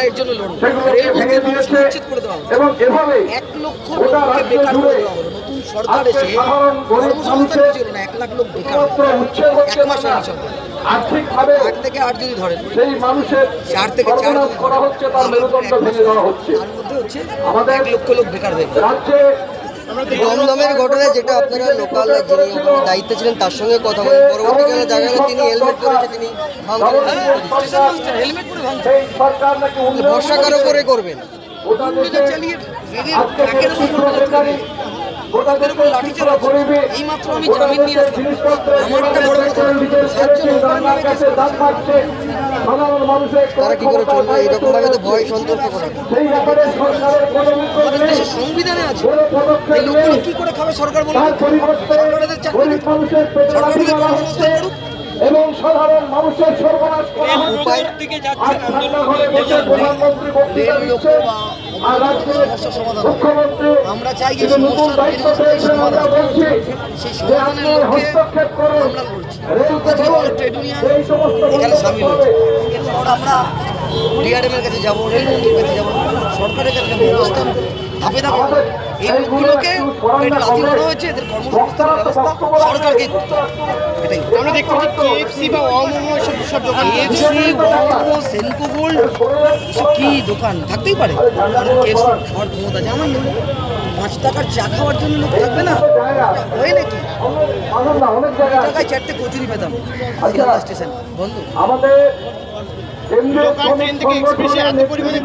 এর জন্য লড়বো। এই বস্তির মানুষ নিশ্চিত করে দেওয়া হলো, 1 লক্ষ লোককে বেকার করে দেওয়া হলো। নতুন সরকার এসে কর্মসংস্থান কিছু হলো না, 1 লাখ লোক বেকার। 1 মাস হয়নি সরকার। 8 থেকে 8 যদি ধরেন, 4 থেকে 4 যদি ধরেন, তার মধ্যে হচ্ছে 1 লক্ষ লোক বেকার হয়ে গেল। দমদমের ঘটনায় যেটা আপনারা লোকাল যিনি দায়িত্বে ছিলেন তার সঙ্গে কথা বলেন, পরবর্তীকালে দেখা গেল তিনি হেলমেট পরেছে, তিনি হেলমেট পরে ভাঙছে। ভরসা কারো করে করবেন। চালিয়ে ট্রাকের উপর লাঠি চালাচ্ছে। এইমাত্র আমি জামিন নিয়ে আসলাম, আমারটা বড় কথা, 7 জন ওপর নামে কেস করেছে। তারা কি করে চলবে? এইরকম ভাবে তো ভয় সন্ত্রস্ত করা। আমাদের দেশের সংবিধানে আছে, এই লোকগুলো কি করে খাবে সরকার বলবে? সরকারের চাকরি দিক, সরকারের কর্মসংস্থান করুক। এবং সাধারণ মানুষের সর্বনাশ করা উপায়ের দিকে যাচ্ছে সমস্যার সমাধান। আমরা চাই যে সমস্যার সমাধান, সেই সমাধানের লক্ষ্যে আমরা লড়ছি। আজকে অনেক ট্রেড ইউনিয়ন এখানে সামিল হচ্ছে। এরপর আমরা ডিআরএমের কাছে যাবো, রেলমন্ত্রীর কাছে যাবো, সরকারের কাছে যাবো, অবস্থান ধাপে ধাপে। এই লোকগুলোকে এটা লাথি মারা হয়েছে, এদের কর্মসংস্থানের ব্যবস্থা সরকারকেই করতে হবে। এটাই আমরা দেখতে পাচ্ছি কেএফসি বা অমোমো সব দোকান, সেনকো গোল্ড এসব কি দোকান থাকতেই পারে? কেএফসি খাওয়ার ক্ষমতা আছে আমার নেই। 5 টাকার চা খাওয়ার জন্য লোক থাকবে না? হয় নাকি? 2 টাকায় 4টে কচুরি পেতাম শিয়ালদা স্টেশন বন্ধু। আমাদের লোকাল ট্রেন থেকে এক্সপ্রেসে এত পরিমাণে